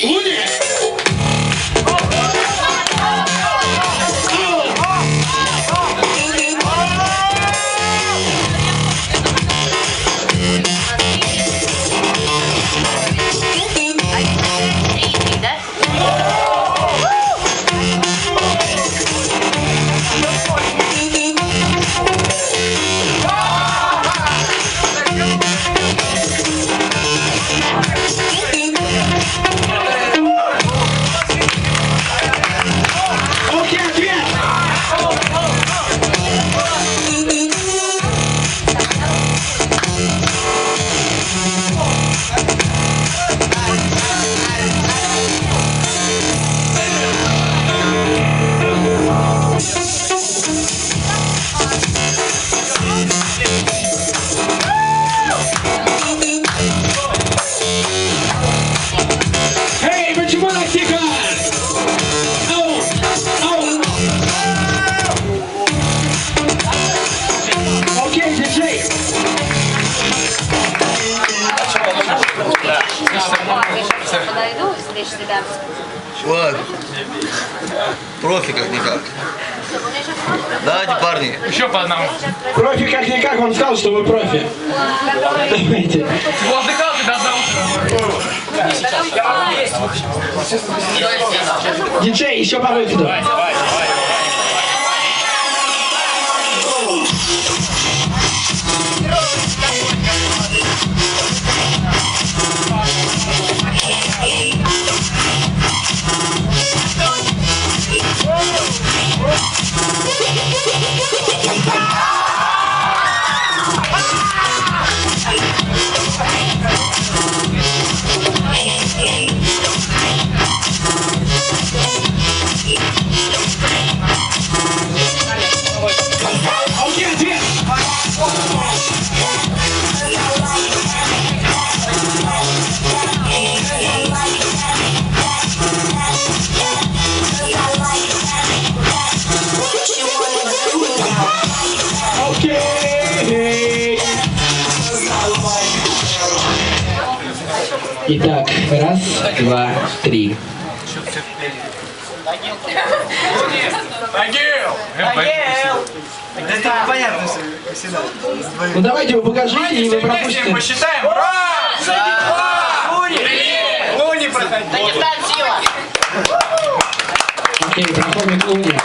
Луни! Вот. Профи как-никак. Давайте, парни. Еще по одному. Профи как-никак, он сказал, что вы профи. Давайте. Его отдыхал ты до утра. Диджей, еще по выходу. Итак, раз, два, три. Это понятно всегда. Ну давайте вы покажите, и вы пропустите. Посчитаем. Раз, два, Луни проходи. да не так сила. Окей, проходим к Луни.